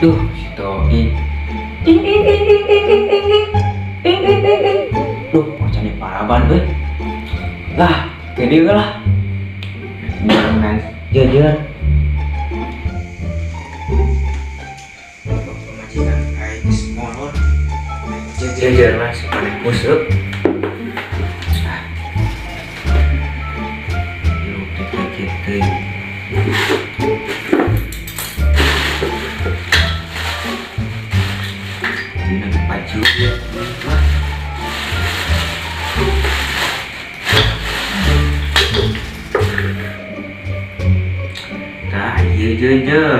Duh, si Toi. Duh, macam paraban euy. Lah, gede lah. Jangan jajan. Majikan ais molor. Jajan lah sekali busuk. Lu gitu. Ini baju. Nah, iya jejer.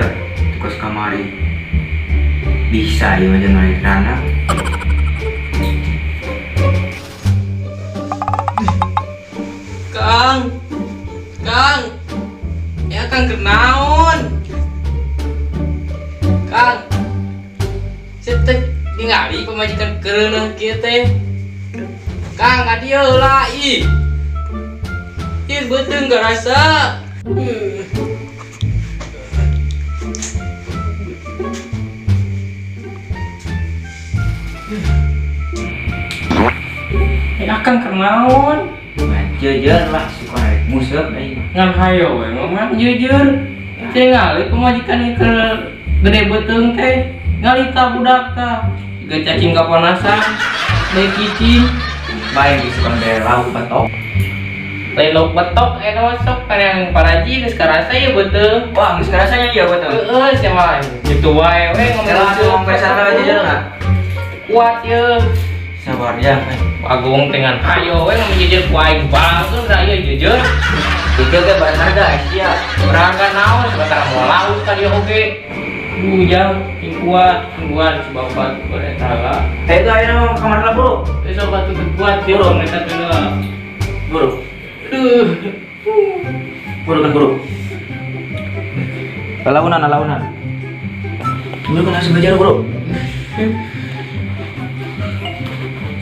Kos kamari. Bisa ya aja naik tanah. Kang, ya Kang kenaon? Kang, setek ningali pemajikan kereuneuh kieu teh. Kang, adieu lah ih. Ieu beuteung garasa. Akang kenaon? Jejer lah si korek museup deui. Ngan hayo we ngomong jujur. Teh ngali pemajikan ieu gede beuteung teh. Ngalita budak tah. Juga cacing kapanasan. Deui cicing. Bae geus kon bere lauk batok. Lain lauk betok eta mah sok kareng paraji geus karasa ieu beuteung. Wah, geus karasanya ieu betul. Heeh, sia mah kitu wae we Ngomong pesan ka jejer lah. Kuat ye. Sabar ya. Agung dengan hayo we ngomong jujur kuaing banget da ieu jujur. Ieu ge berharga sia. Berharga naon sebentar mau laut ka dieu oge. Bujang, kuat sebab eta lah. Teh itu ayeuna kamar lah, Bro. Besok batu kuat dia Buru. mereka tengah. Buru. Aduh. Buru kan buru. Launan. Buru kan asal belajar, Bro.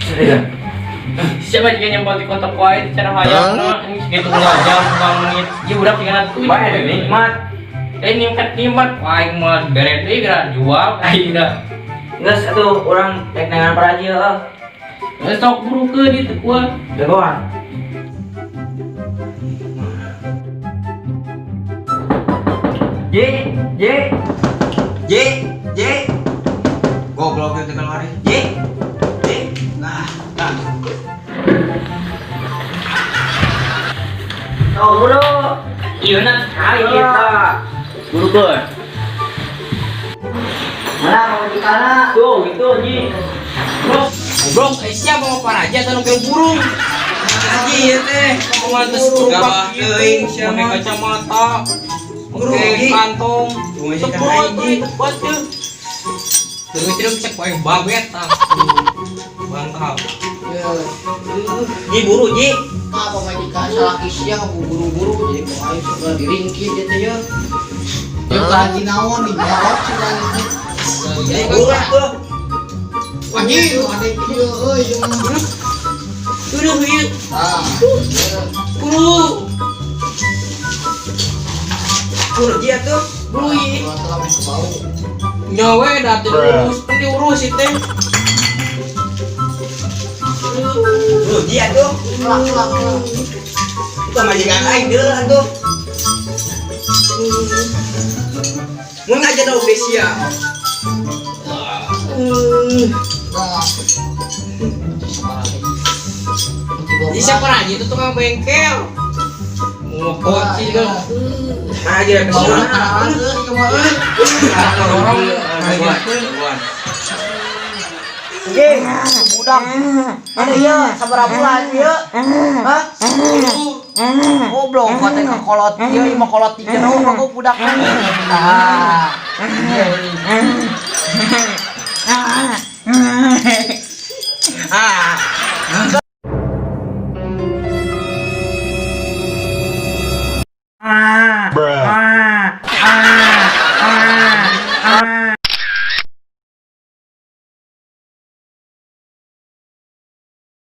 Sedih kan? Siapa juga nyempol di kontak wae cara hayang ini segitu jam menit. Ieu budak tinggal tuh. Bae nikmat. Nikmat wae mah bere deui geura jual ayeuna. Geus atuh urang rek nengan paraji heuh. Sok burukeun di teu kuat. Jagoan. J. Goblok itu kan hari. J. Nah. Oh, bro. Iya nak sekali kita. Buru ber. Mana mau di kana? Tuh, gitu Ji. Bro, siapa mau paraji atau nukil burung? Haji ya teh. Mau ngantes Gawah teuing sia pakai mah. kacamata, Guru, pakai Ji. kantong. Majikan Tepat Haji. tepat tuh. Terus cek wae babet tah. Mantap. Ji buru Ji. Apa majikan salah kisah aku buru-buru jadi kok ayo suka diringkit gitu ya. Yang lagi naon dijawab sudah itu. Ji buru tuh. Wajib ada kieu euy jeung Udah ieu. ah. Buru. Buru Ji atuh. Buru ieu. Telah masuk bau. Nyawe dah diurus teh. Buru Ji atuh. Pulang. Itu majikan aing deul atuh. Mun ngajar da Obesia. Nah. Di siapa aja itu tukang bengkel. Mau koci kan. Aja ke sana. Ye, budak. Ada ieu sabaraha bulan ieu? Hah? Goblok kau teh kolot ieu imah kolot di jero aku budak kan. Ah.